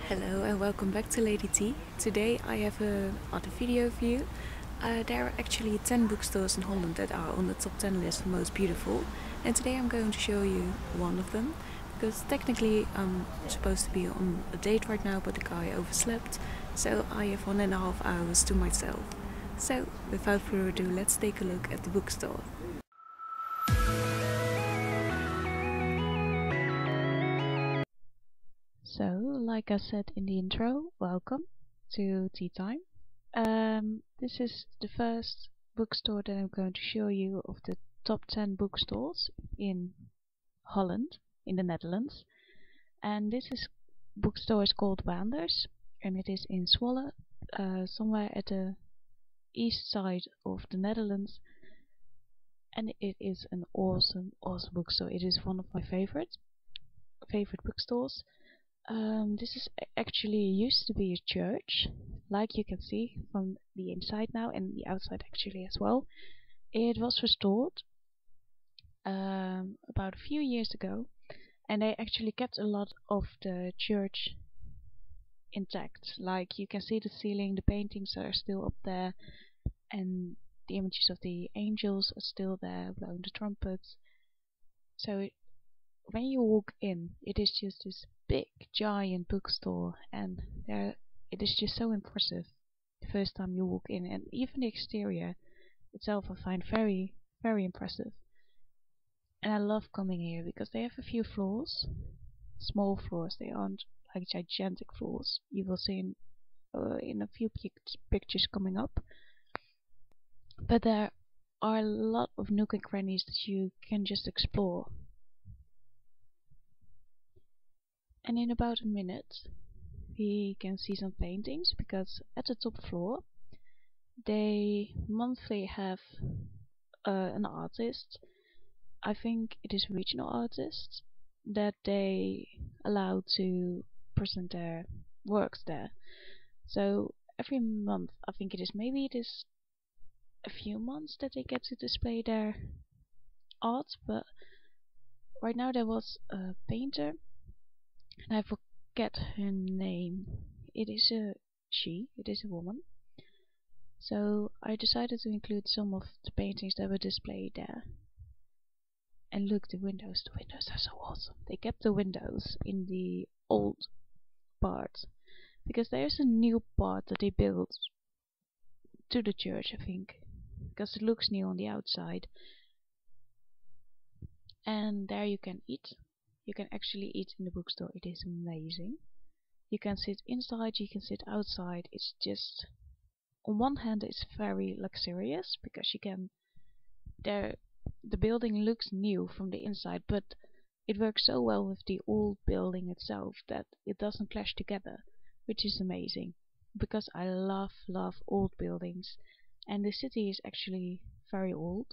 Hello and welcome back to Lady T. Today I have another video for you. There are actually 10 bookstores in Holland that are on the top 10 list for most beautiful, and today I'm going to show you one of them, because technically I'm supposed to be on a date right now, but the guy overslept, so I have 1.5 hours to myself. So without further ado, let's take a look at the bookstore. So, like I said in the intro, welcome to Tea Time. This is the first bookstore that I'm going to show you of the top 10 bookstores in Holland, in the Netherlands. And this bookstore is called Waanders, and it is in Zwolle, somewhere at the east side of the Netherlands. And it is an awesome bookstore. It is one of my favorite bookstores. This is actually used to be a church, like you can see from the inside now, and the outside actually as well. It was restored about a few years ago, and they actually kept a lot of the church intact. Like you can see the ceiling, the paintings are still up there, and the images of the angels are still there blowing the trumpets. So when you walk in, it is just this big giant bookstore, and it is just so impressive the first time you walk in, and even the exterior itself I find very impressive. And I love coming here because they have a few floors, small floors. They aren't like gigantic floors. You will see in a few pictures coming up, but there are a lot of nook and crannies that you can just explore. And in about a minute we can see some paintings, because at the top floor they monthly have an artist, I think it is a regional artist, that they allow to present their works there. So every month, I think maybe it is a few months that they get to display their art, but right now there was a painter, and I forget her name. It is a woman. So I decided to include some of the paintings that were displayed there. And look, the windows are so awesome. They kept the windows in the old part, because there's a new part that they built to the church, I think, because it looks new on the outside. And there you can eat. You can actually eat in the bookstore. It is amazing. You can sit inside, you can sit outside. It's just, on one hand it's very luxurious, because you can, the building looks new from the inside, but it works so well with the old building itself that it doesn't clash together, which is amazing, because I love old buildings, and the city is actually very old.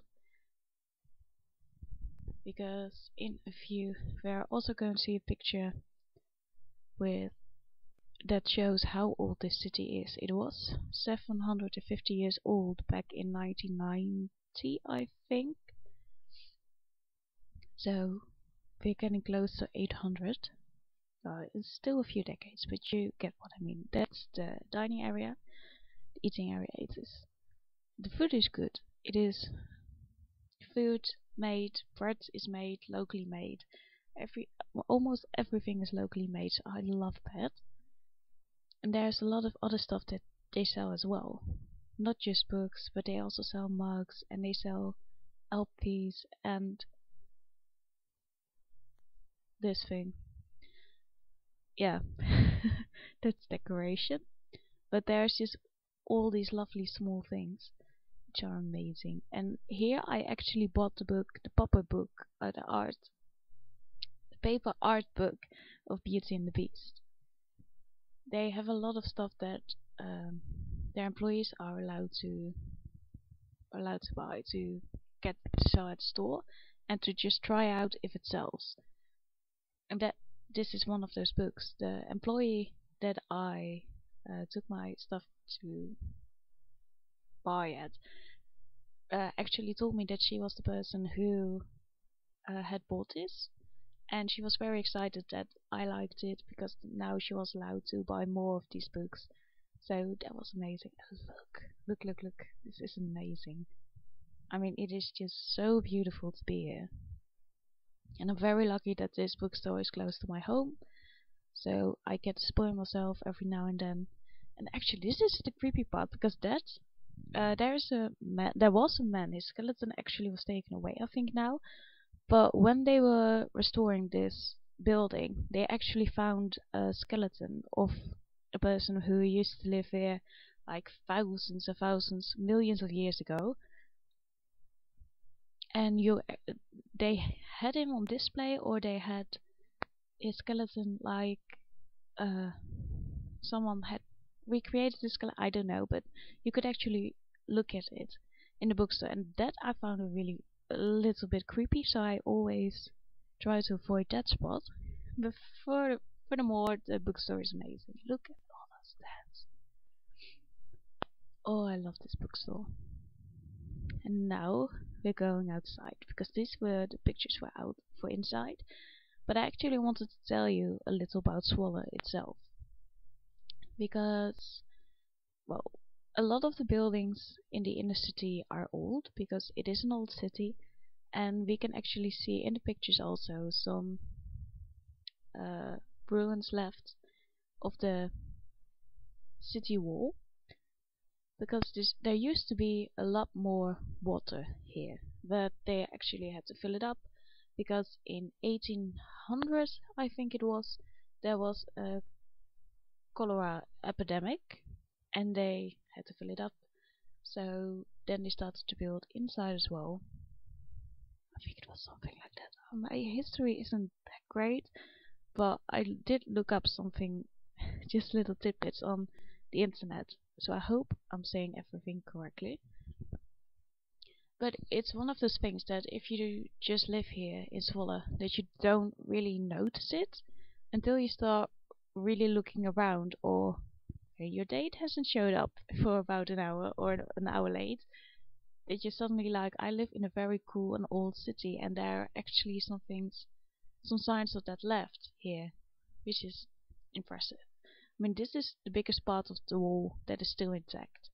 Because in a few, we're also going to see a picture that shows how old this city is. It was 750 years old back in 1990, I think. So we're getting close to 800. It's still a few decades, but you get what I mean. That's the dining area. The eating area the food is good. It is food made, bread is made, locally made. Almost everything is locally made, so I love that. And there's a lot of other stuff that they sell as well. Not just books, but they also sell mugs, and they sell LPs, and this thing. Yeah, that's decoration. But there's just all these lovely small things which are amazing. And here I actually bought the book, the paper book, the paper art book of Beauty and the Beast. They have a lot of stuff that their employees are allowed to buy to get to sell at the store, and to just try out if it sells. And this is one of those books. The employee that I took my stuff to buy at actually told me that she was the person who had bought this, and she was very excited that I liked it because now she was allowed to buy more of these books. So that was amazing. Look, this is amazing. I mean, it is just so beautiful to be here. And I'm very lucky that this bookstore is close to my home, so I get to spoil myself every now and then. And actually, this is the creepy part, because there was a man. His skeleton actually was taken away, I think now. But when they were restoring this building, they actually found a skeleton of a person who used to live here like thousands and thousands, millions of years ago. And they had him on display, or they had his skeleton like uh, someone had recreated the skeleton. I don't know, but you could actually look at it in the bookstore, and that I found a little bit creepy. So I always try to avoid that spot. But furthermore, the bookstore is amazing. Look at all those stands. Oh, I love this bookstore. And now we're going outside, because these were the pictures were out for inside. But I actually wanted to tell you a little about Zwolle itself, because, well, a lot of the buildings in the inner city are old, because it is an old city, and we can actually see in the pictures also some ruins left of the city wall, because there used to be a lot more water here, but they actually had to fill it up, because in 1800, I think it was, there was a cholera epidemic, and they had to fill it up. So then they started to build inside as well. I think it was something like that. My history isn't that great, but I did look up something, just little tidbits on the internet, so I hope I'm saying everything correctly. But it's one of those things that if you just live here in Zwolle, that you don't really notice it until you start really looking around, or your date hasn't showed up for about an hour, or an hour late, that you're suddenly like, I live in a very cool and old city, and there are actually some signs of that left here, which is impressive. I mean, this is the biggest part of the wall that is still intact,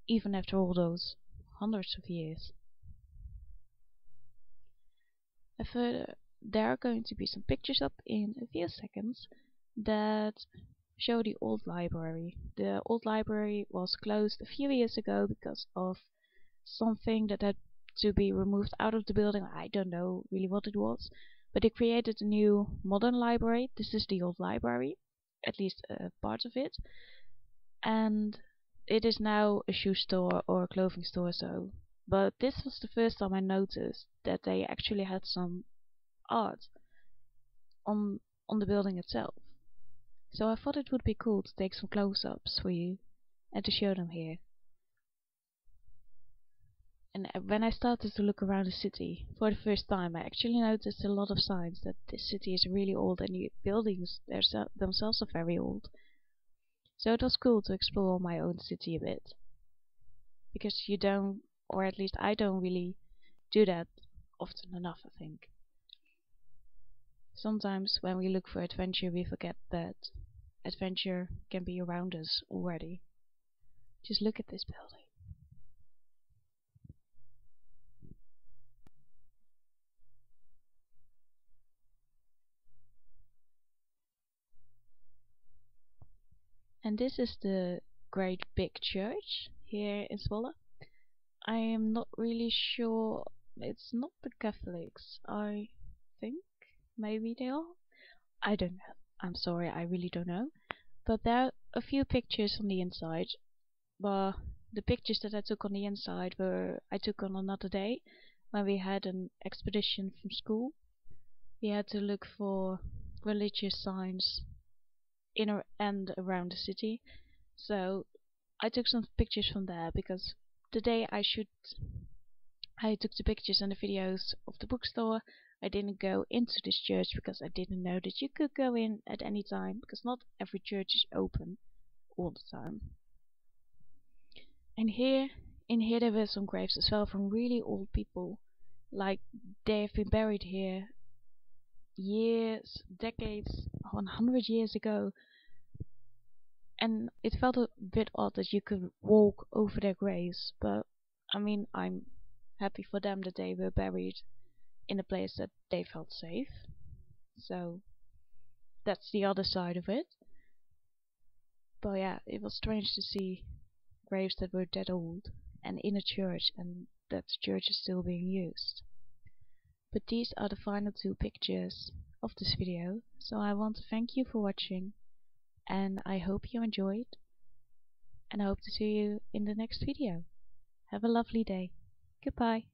even after all those hundreds of years. And further, there are going to be some pictures up in a few seconds that show the old library. The old library was closed a few years ago because of something that had to be removed out of the building. I don't know really what it was, but they created a new modern library. This is the old library, at least a part of it, and it is now a shoe store or a clothing store. But this was the first time I noticed that they actually had some art on the building itself. So I thought it would be cool to take some close-ups for you and to show them here. And when I started to look around the city for the first time, I actually noticed a lot of signs that this city is really old, and the buildings themselves are very old. So it was cool to explore my own city a bit, because you don't, or at least I don't really do that often enough, I think. Sometimes when we look for adventure, we forget that adventure can be around us already. Just look at this building. And this is the great big church here in Zwolle. I am not really sure. It's not the Catholics, I think. Maybe they are. I don't know. I'm sorry, I really don't know. But there are a few pictures on the inside. But the pictures that I took on the inside I took on another day when we had an expedition from school. We had to look for religious signs in and around the city. So I took some pictures from there, because the day I took the pictures and the videos of the bookstore, I didn't go into this church because I didn't know that you could go in at any time, because not every church is open all the time. And in here there were some graves as well from really old people, like they have been buried here years, decades, 100 years ago, and it felt a bit odd that you could walk over their graves. But I mean, I'm happy for them that they were buried in a place that they felt safe. So that's the other side of it. But yeah, it was strange to see graves that were that old and in a church, and that the church is still being used. But these are the final two pictures of this video, so I want to thank you for watching, and I hope you enjoyed, and I hope to see you in the next video. Have a lovely day. Goodbye.